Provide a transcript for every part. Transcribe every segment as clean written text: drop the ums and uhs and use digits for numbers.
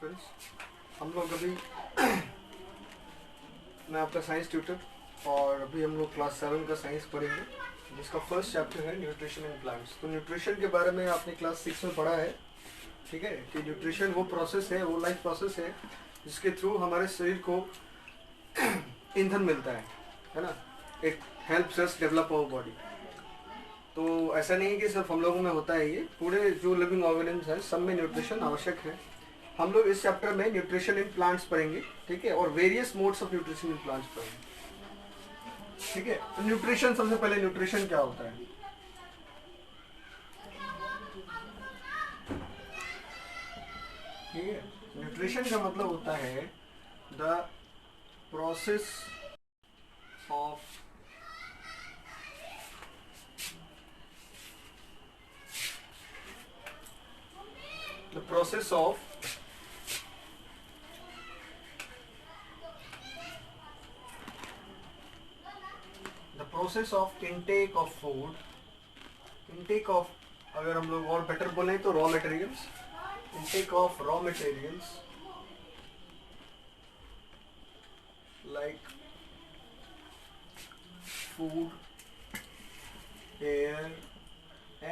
Students, हम लोग अभी मैं आपका साइंस ट्यूटर और अभी हम लोग क्लास 7 का साइंस पढ़ेंगे जिसका फर्स्ट चैप्टर है न्यूट्रिशन इन प्लांट्स। तो न्यूट्रिशन के बारे में आपने क्लास 6 में पढ़ा है, ठीक है, कि न्यूट्रिशन वो प्रोसेस है, वो लाइफ प्रोसेस है जिसके थ्रू हमारे शरीर को ईंधन मिलता है ना। It helps us develop our body. तो ऐसा नहीं है कि सिर्फ हम लोगों में होता है, ये पूरे जो लिविंग ऑर्गेनिज्म है सब में न्यूट्रिशन आवश्यक है। हम लोग इस चैप्टर में न्यूट्रिशन इन प्लांट्स पढ़ेंगे, ठीक है, और various modes of nutrition in plants पढ़ेंगे, ठीक है। तो न्यूट्रिशन, सबसे पहले न्यूट्रिशन क्या होता है? ठीक है, न्यूट्रिशन का मतलब होता है the process of the process of intake of food, intake of, अगर हम लोग और बेटर बोलें तो raw materials, intake of raw materials like food, air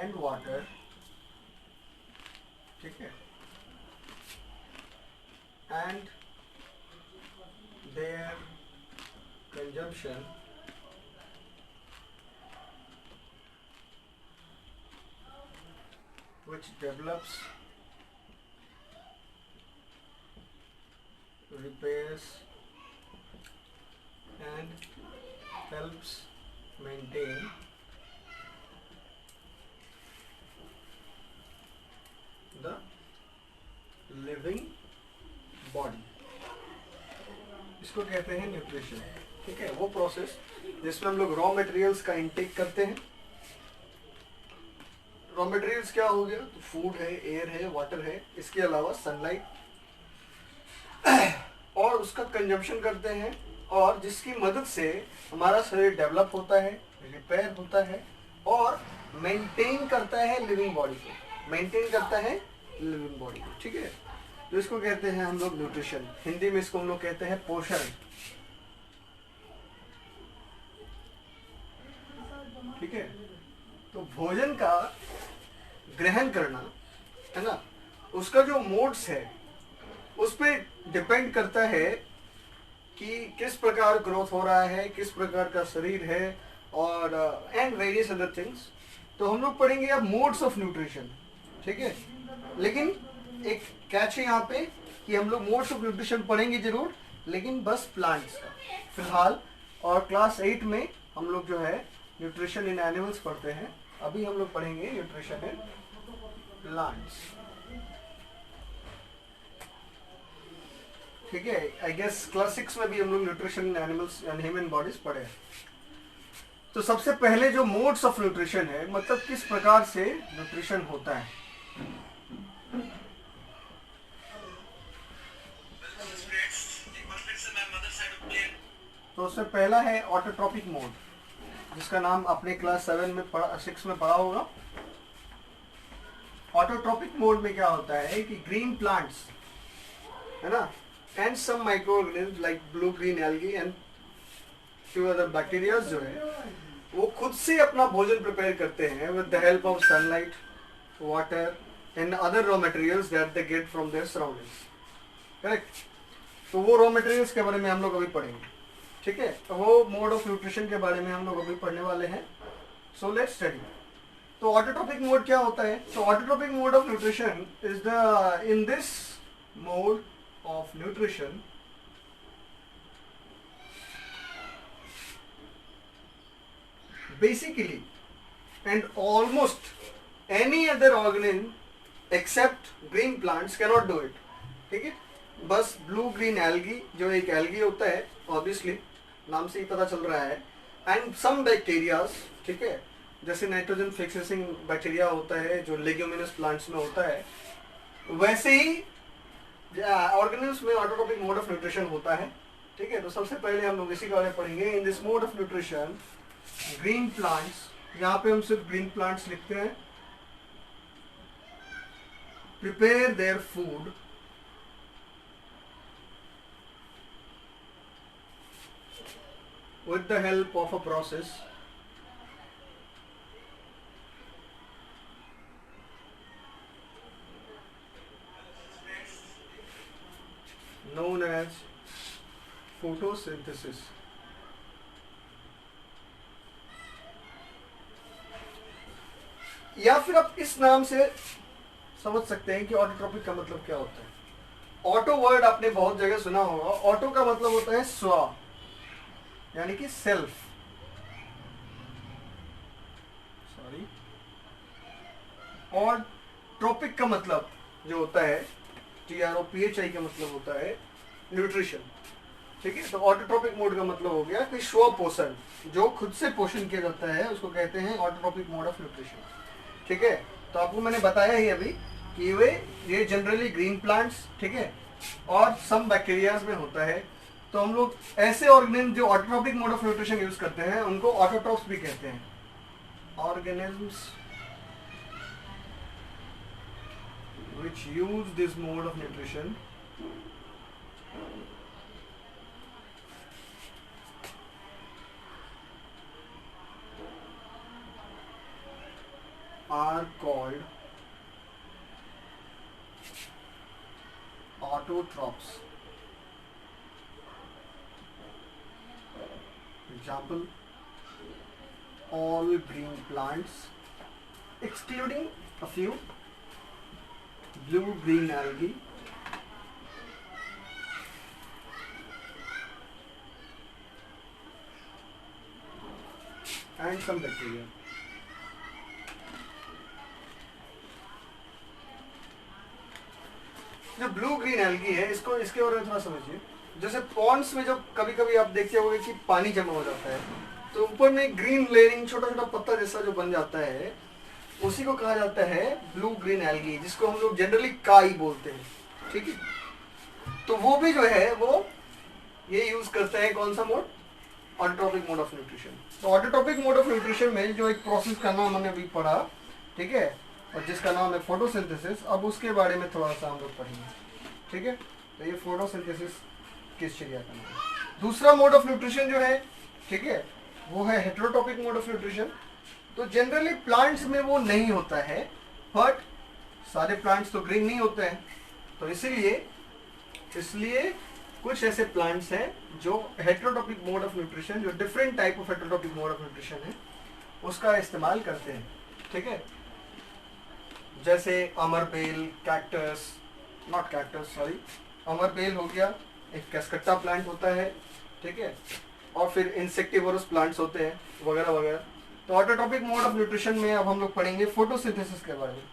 and water, ठीक है, and their consumption which develops, repairs and helps maintain the living body, इसको कहते हैं न्यूट्रिशन, ठीक है। वो प्रोसेस जिसमें हम लोग रॉ मटेरियल्स का इंटेक करते हैं। रॉ मटेरियल्स क्या हो गया? तो फूड है, एयर है, वाटर है, इसके अलावा सनलाइट, और उसका कंजम्पशन करते हैं, और जिसकी मदद से हमारा शरीर डेवलप होता है, रिपेयर होता है और मेंटेन करता है लिविंग बॉडी को, मेंटेन करता है लिविंग बॉडी को, ठीक है। तो इसको कहते हैं हम लोग न्यूट्रिशन। हिंदी में इसको हम लोग कहते हैं पोषण, ठीक है। तो भोजन का ग्रहण करना है ना, उसका जो मोड्स है उस पर डिपेंड करता है कि किस प्रकार ग्रोथ हो रहा है, किस प्रकार का शरीर है, और एंड वेरियस अदर थिंग्स। तो हम लोग पढ़ेंगे अब मोड्स ऑफ न्यूट्रिशन, ठीक है। लेकिन एक कैच है यहाँ पे कि हम लोग मोड्स ऑफ न्यूट्रिशन पढ़ेंगे जरूर, लेकिन बस प्लांट्स का फिलहाल। और क्लास 8 में हम लोग जो है न्यूट्रिशन इन एनिमल्स पढ़ते हैं, अभी हम लोग पढ़ेंगे न्यूट्रिशन इन प्लांट्स, ठीक है। आई गेस क्लास 6 में भी हम लोग nutrition in animals and human bodies पढ़े हैं। तो सबसे पहले जो मोड्स ऑफ न्यूट्रिशन है, मतलब किस प्रकार से न्यूट्रिशन होता है। तो उससे पहला है ऑटोट्रॉपिक मोड, जिसका नाम आपने क्लास 6 में पढ़ा होगा। ऑटोट्रॉपिक मोड में क्या होता है कि ग्रीन प्लांट्स है ना, and some microorganism like blue green algae and few other bacteria जो है वो खुद से अपना भोजन प्रिपेयर करते हैं with the help of sunlight, water and other raw materials that they get from there surroundings, correct. तो वो रॉ मटेरियल्स के बारे में हम लोग अभी पढ़ेंगे, ठीक है। तो वो मोड ऑफ न्यूट्रिशन के बारे में हम लोग अभी पढ़ने वाले हैं। So let's study. तो ऑटोट्रॉपिक मोड क्या होता है? तो autotrophic mode of nutrition is the in this mode of nutrition basically and almost any other organism except green plants cannot do it, ठीक है। बस ब्लू ग्रीन एल्गी, जो एक एल्गी होता है, ऑब्वियसली नाम से ही पता चल रहा है, एंड सम बैक्टीरियाज, ठीक है, जैसे नाइट्रोजन फिक्सिंग बैक्टीरिया होता है जो लेग्यूमिनस प्लांट्स में होता है, वैसे ही ऑर्गेनिज्म में ऑटोट्रॉपिक मोड ऑफ न्यूट्रिशन होता है, ठीक है। तो सबसे पहले हम लोग इसी के बारे में पढ़ेंगे। In this mode of nutrition green plants, यहाँ पे हम सिर्फ ग्रीन प्लांट्स लिखते हैं, prepare their food with the help of a process known as photosynthesis. या फिर आप इस नाम से समझ सकते हैं कि ऑटोट्रॉपिक का मतलब क्या होता है। ऑटो वर्ड आपने बहुत जगह सुना होगा। ऑटो का मतलब होता है स्व, यानी कि सेल्फ। सॉरी। और ट्रॉपिक का मतलब जो होता है TROPHI का मतलब होता है न्यूट्रिशन। ठीक है, तो ऑटोट्रॉपिक मोड का मतलब हो गया कि स्व पोषण, जो खुद से पोषण किया जाता है उसको कहते हैं ऑटोट्रॉपिक मोड ऑफ न्यूट्रिशन। ठीक है, तो आपको मैंने बताया ही अभी कि ये जनरली ग्रीन प्लांट्स, ठीक है, और सम बैक्टीरियाज में होता है। तो हम लोग ऐसे ऑर्गेनिज्म जो autotrophic mode of nutrition use करते हैं उनको ऑटोट्रॉप्स भी कहते हैं। Organisms which use this mode of nutrition are called autotrophs. Example, all green plants excluding a few blue-green algae and some bacteria. जो ब्लू ग्रीन एल्गी है, इसको इसके बारे में थोड़ा समझिए। जैसे पॉन्ड्स में जब कभी कभी आप देखते होंगे कि पानी जमा हो जाता है तो ऊपर में ग्रीन लेयरिंग, छोटा छोटा पत्ता जैसा जो बन जाता है, उसी को कहा जाता है ब्लू ग्रीन एल्गी, जिसको हम लोग जनरली काई बोलते हैं। ठीक है, तो वो भी जो है वो ये यूज करता है कौन सा mode? Autotrophic mode of nutrition. तो ऑटोट्रॉपिक मोड ऑफ न्यूट्रिशन में जो एक प्रोसेस का नाम हमने अभी पढ़ा, ठीक है, और जिसका नाम है फोटोसिंथेसिस, अब उसके बारे में थोड़ा सा हम लोग पढ़ेंगे। ठीक है, तो ये फोटोसिंथेसिस किस चिड़िया का नाम है। दूसरा मोड ऑफ न्यूट्रिशन जो है, ठीक है, वो है हेटेरोट्रॉपिक मोड ऑफ न्यूट्रिशन। तो जनरली प्लांट्स में वो नहीं होता है, बट सारे प्लांट्स तो ग्रीन नहीं होते हैं, तो इसलिए कुछ ऐसे प्लांट्स हैं जो हेटेरोट्रॉपिक मोड ऑफ न्यूट्रिशन, जो different type of heterotrophic mode of nutrition है, उसका इस्तेमाल करते हैं। ठीक है, जैसे अमरबेल, कैक्टस, नॉट कैक्टस सॉरी, अमरबेल हो गया, एक कैस्कट्टा प्लांट होता है, ठीक है, और फिर इंसेक्टिवोरस प्लांट्स होते हैं वगैरह वगैरह। तो ऑटोट्रॉपिक मोड ऑफ न्यूट्रिशन में अब हम लोग पढ़ेंगे फोटोसिंथेसिस के बारे में।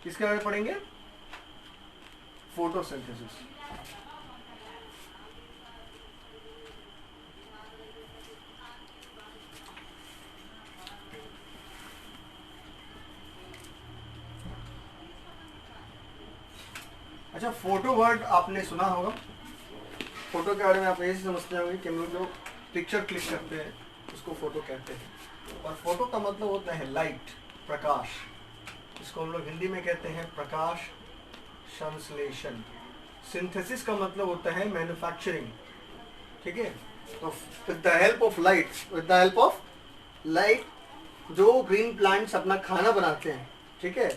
किसके बारे में पढ़ेंगे? फोटोसिंथेसिस। अच्छा, फोटो वर्ड आपने सुना होगा। फोटो के बारे में आप ऐसे समझते होंगे कि हम लोग जो पिक्चर क्लिक करते हैं उसको फोटो कहते हैं, और फोटो का मतलब होता है लाइट, प्रकाश। इसको हम लोग हिंदी में कहते हैं प्रकाश संश्लेषण। सिंथेसिस का मतलब होता है मैन्युफैक्चरिंग। ठीक है, तो with the help of light जो ग्रीन प्लांट्स अपना खाना बनाते हैं, ठीक है,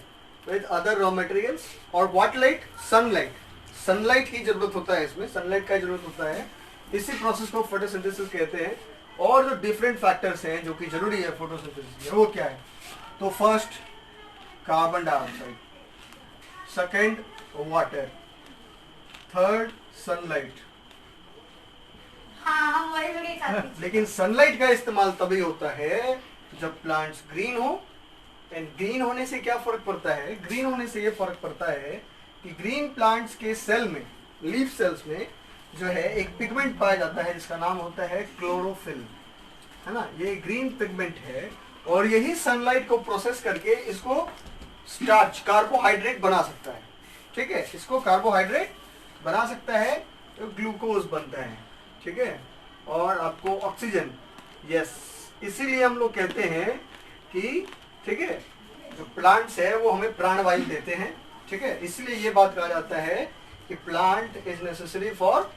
विद अदर रॉ मटेरियल्स। और व्हाट लाइट? सनलाइट की जरूरत होता है, इसमें सनलाइट का जरूरत होता है। इसी प्रोसेस को फोटोसिंथेसिस कहते हैं। और जो डिफरेंट फैक्टर्स हैं जो कि जरूरी है फोटोसिंथेसिस में, वो क्या है? तो first carbon dioxide, second water, third sunlight. लेकिन सनलाइट का इस्तेमाल तभी होता है जब प्लांट्स ग्रीन हो। एंड ग्रीन होने से क्या फर्क पड़ता है? ग्रीन होने से ये फर्क पड़ता है कि ग्रीन प्लांट्स के सेल में, लीफ सेल्स में जो है एक पिगमेंट पाया जाता है जिसका नाम होता है क्लोरोफिल, है ना। ये ग्रीन पिगमेंट है और यही सनलाइट को प्रोसेस करके इसको स्टार्च, कार्बोहाइड्रेट बना सकता है। ठीक है, इसको कार्बोहाइड्रेट बना सकता है तो ग्लूकोज बनता है। ठीक है, और आपको ऑक्सीजन, यस, इसीलिए हम लोग कहते हैं कि, ठीक है, जो प्लांट्स है वो हमें प्राणवायु देते हैं। ठीक है, इसलिए ये बात कहा जाता है कि plant is necessary for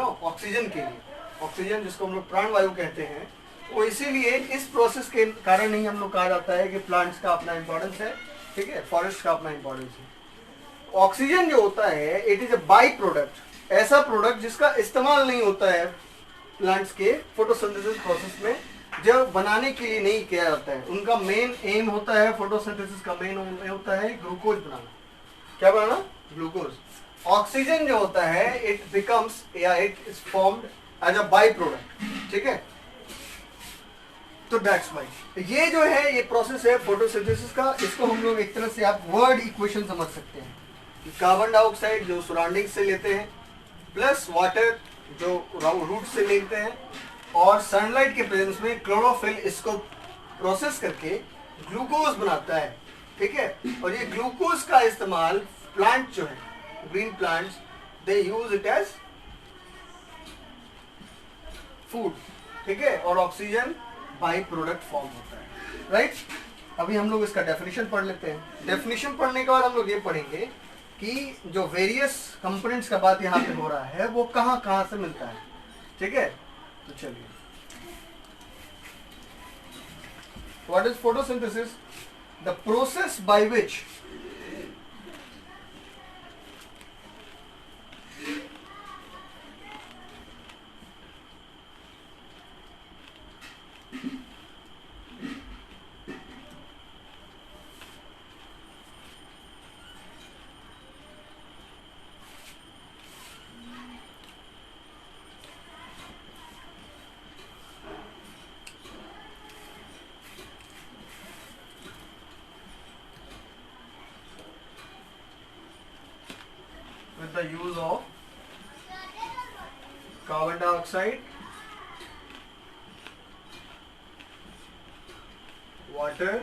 oxygen के लिए। ऑक्सीजन जिसको हम लोग प्राणवायु कहते हैं, वो इसीलिए इस प्रोसेस के कारण ही हम लोग कहा जाता है कि प्लांट्स का अपना इंपॉर्टेंस है, ठीक है, फॉरेस्ट का अपना इंपॉर्टेंस है। ऑक्सीजन जो होता है it is a by product, ऐसा प्रोडक्ट जिसका इस्तेमाल नहीं होता है प्लांट्स के फोटोसिंथेसिस प्रोसेस में, जो बनाने के लिए नहीं किया जाता है। उनका मेन एम होता है, फोटोसिंथेसिस का मेन एम होता है ग्लूकोज बनाना। क्या बनाना? ग्लूकोज। ऑक्सीजन जो होता है इट बिकम्स या it is formed as a by product, ठीक है। तो दैट्स वाई ये जो है ये प्रोसेस है फोटोसिंथेसिस का, इसको हम लोग एक तरह से आप वर्ड इक्वेशन समझ सकते हैं कि कार्बन डाइऑक्साइड जो सराउंडिंग से लेते हैं प्लस वाटर जो रूट से लेते हैं और सनलाइट के प्रेजेंस में क्लोरोफिल इसको प्रोसेस करके ग्लूकोज बनाता है, ठीक है। और ये ग्लूकोज का इस्तेमाल प्लांट जो है, green plants, they use it as food, ठीक है, और ऑक्सीजन बाई प्रोडक्ट फॉर्म होता है, राइट। अभी हम लोग इसका डेफिनेशन पढ़ लेते हैं। डेफिनेशन पढ़ने के बाद हम लोग ये पढ़ेंगे कि जो वेरियस कंपोनेंट्स का बात यहाँ पे हो रहा है वो कहाँ कहाँ से मिलता है, ठीक है। तो चलिए, what is photosynthesis? The process by which with the use of carbon dioxide, water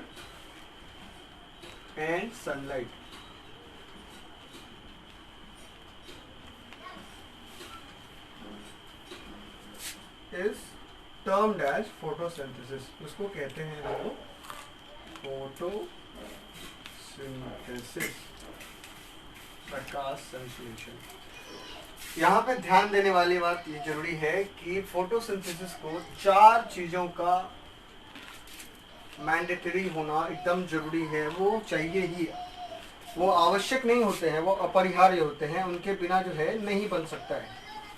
and sunlight is termed as photosynthesis। उसको कहते हैं हम लोग फोटोसिंथेसिस, प्रकाश संश्लेषण। यहाँ पे ध्यान देने वाली बात ये जरूरी है कि फोटोसिंथेसिस को 4 चीजों का मैंडेटरी होना एकदम जरूरी है, वो चाहिए ही, वो आवश्यक नहीं होते हैं, वो अपरिहार्य होते हैं, उनके बिना जो है नहीं बन सकता है,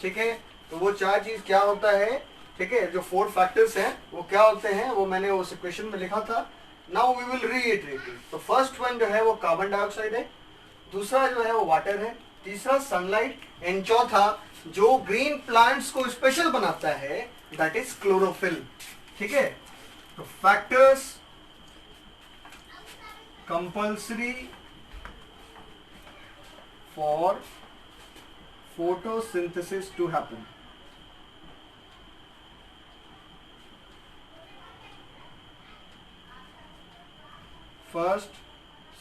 ठीक है। तो वो 4 चीज क्या होता है, ठीक है, जो 4 फैक्टर्स हैं वो क्या होते हैं, वो मैंने उस इक्वेशन में लिखा था। Now we will reiterate it. तो फर्स्ट वन जो है वो कार्बन डाइऑक्साइड है, दूसरा जो है वो वाटर है, तीसरा सनलाइट, एंड चौथा जो ग्रीन प्लांट्स को स्पेशल बनाता है दैट इज क्लोरोफिल, ठीक है। तो factors compulsory for photosynthesis to happen. First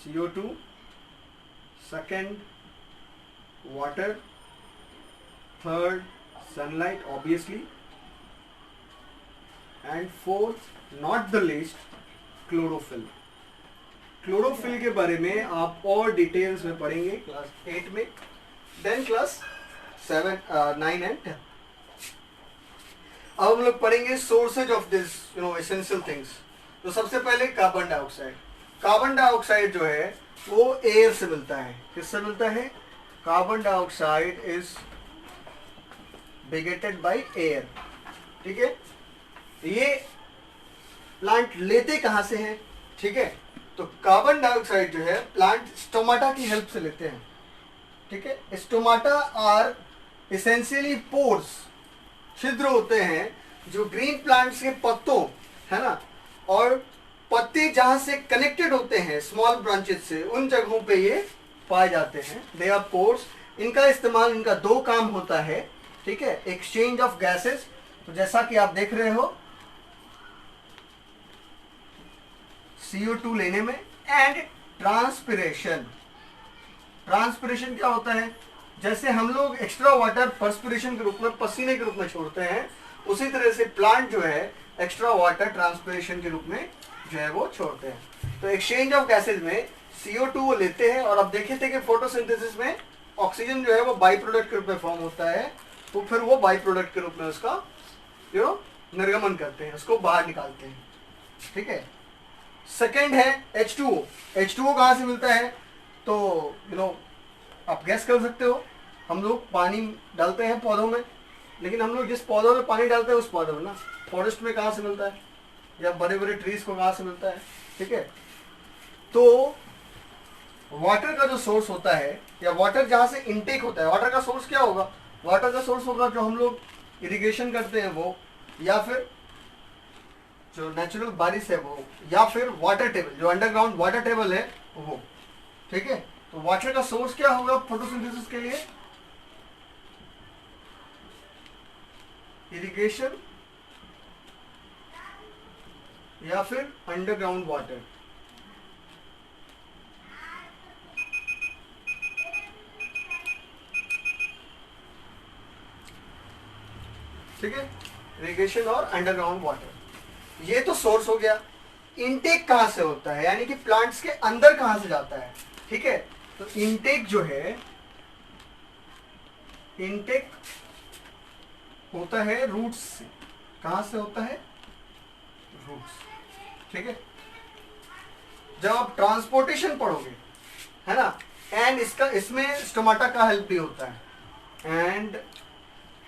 CO2, second water, third sunlight obviously, and fourth not the least chlorophyll। Chlorophyll के बारे में आप और डिटेल्स में पढ़ेंगे क्लास 8 में, देन क्लास 7, 9 एंड 10। अब हम लोग पढ़ेंगे sources of this essential things. तो सबसे पहले कार्बन डाइऑक्साइड। कार्बन डाइऑक्साइड जो है वो एयर से मिलता है। किससे मिलता है? Carbon dioxide is begetted by air, ठीक है। ये प्लांट लेते कहां से हैं, ठीक है। तो कार्बन डाइऑक्साइड जो है प्लांट स्टोमाटा की हेल्प से लेते हैं, ठीक है। स्टोमाटा आर एसेंशियली पोर्स, छिद्र होते हैं जो ग्रीन प्लांट्स के पत्तों, है ना, और पत्ते जहां से कनेक्टेड होते हैं स्मॉल ब्रांचेस से, उन जगहों पे ये पाए जाते हैं। They are pores. इनका इस्तेमाल, इनका 2 काम होता है, ठीक है। एक्सचेंज ऑफ गैसेस, तो जैसा कि आप देख रहे हो CO2 लेने में, एंड ट्रांसपिरेशन। ट्रांसपिरेशन क्या होता है? जैसे हम लोग एक्स्ट्रा वाटर पर्सपिरेशन के रूप में, पसीने के रूप में छोड़ते हैं, उसी तरह से प्लांट जो है एक्स्ट्रा वाटर ट्रांसपिरेशन के रूप में जो है वो छोड़ते हैं। तो एक्सचेंज ऑफ गैसेज में CO2 वो लेते हैं, और अब देखे थे कि फोटोसिंथेसिस में ऑक्सीजन जो है वो बाई प्रोडक्ट के रूप में फॉर्म होता है, तो फिर वो बाई प्रोडक्ट के रूप में उसका निर्गमन करते हैं, उसको बाहर निकालते हैं। ठीक है। सेकंड है H2O। H2O कहाँ से मिलता है? तो आप गैस कर सकते हो, हम लोग पानी डालते हैं पौधों में, लेकिन हम लोग जिस पौधों में पानी डालते हैं उस पौधों में ना, फॉरेस्ट में कहाँ से मिलता है, या बड़े बड़े ट्रीज को कहाँ से मिलता है? ठीक है। तो वाटर का जो सोर्स होता है, या वाटर जहाँ से इनटेक होता है, वाटर का सोर्स क्या होगा? वाटर का सोर्स होगा जो हम लोग इरिगेशन करते हैं वो, या फिर जो नेचुरल बारिश है वो, या फिर वाटर टेबल, जो अंडरग्राउंड वाटर टेबल है वो। ठीक है। तो वाटर का सोर्स क्या होगा फोटोसिंथेसिस के लिए? इरिगेशन या फिर अंडरग्राउंड वाटर। ठीक है, इरिगेशन और अंडरग्राउंड वाटर, ये तो सोर्स हो गया। इनटेक कहां से होता है, यानी कि प्लांट्स के अंदर कहां से जाता है? ठीक है। तो इनटेक जो है, इनटेक होता है रूट्स से। कहां से होता है? रूट्स। ठीक है। जब आप ट्रांसपोर्टेशन पढ़ोगे, है ना, एंड इसमें स्टोमाटा का हेल्प भी होता है, एंड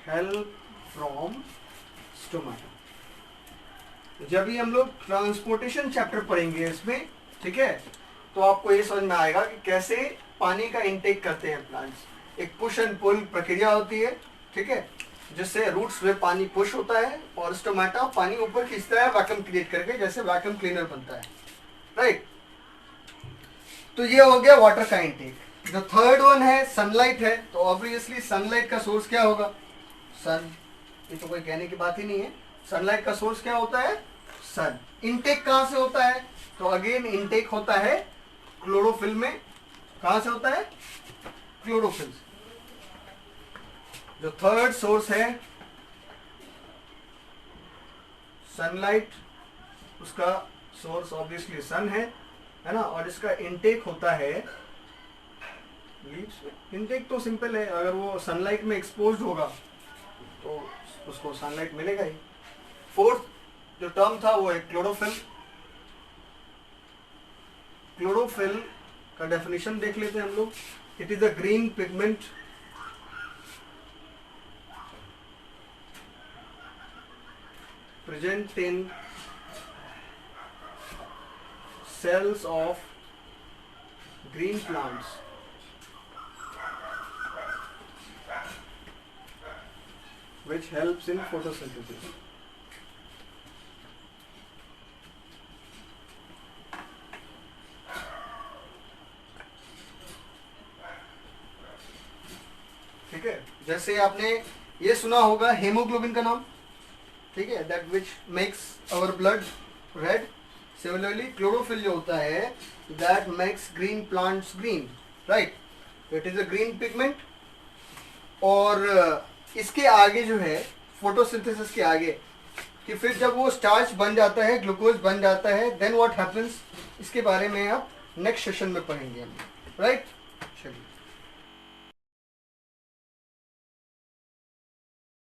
हेल्प फ्रॉम स्टोमाटा। जब भी हम लोग ट्रांसपोर्टेशन चैप्टर पढ़ेंगे इसमें, ठीक है, तो आपको ये समझ में आएगा कि कैसे पानी का इनटेक करते हैं प्लांट्स। एक पुश एंड पुल प्रक्रिया होती है, ठीक है, जिससे रूट्स में पानी पुश होता है और स्टोमाटा पानी ऊपर खींचता है वैक्यूम क्रिएट करके, जैसे वैक्यूम क्लीनर बनता है। राइट। तो ये हो गया वाटर का इनटेक। जो थर्ड वन है सनलाइट है, तो ऑब्वियसली सनलाइट का सोर्स क्या होगा? सन। ये तो कोई कहने की बात ही नहीं है। सनलाइट का सोर्स क्या होता है? सन। इनटेक कहां से होता है? तो अगेन इनटेक होता है क्लोरोफिल में। कहां से होता है? क्लोरोफिल। जो थर्ड सोर्स है सनलाइट, उसका सोर्स ऑब्वियसली सन है ना, और इसका इनटेक होता है लीव्स में। इनटेक तो सिंपल है, अगर वो सनलाइट में एक्सपोज्ड होगा तो उसको सनलाइट मिलेगा ही। फोर्थ जो टर्म था वो है क्लोरोफिल। क्लोरोफिल का डेफिनेशन देख लेते हैं हम लोग। It is a green pigment present in cells of green plants which helps in photosynthesis. ठीक है। जैसे आपने ये सुना होगा हेमोग्लोबिन का नाम, ठीक है, that which makes our blood red. Similarly chlorophyll जो होता है that makes green plants green, right. It is a green pigment. और इसके आगे जो है फोटोसिंथेसिस के आगे, कि फिर जब वो स्टार्च बन जाता है, ग्लूकोज बन जाता है, देन व्हाट हैपेंस, इसके बारे में आप नेक्स्ट सेशन में पढ़ेंगे हम, राइट। चलिए।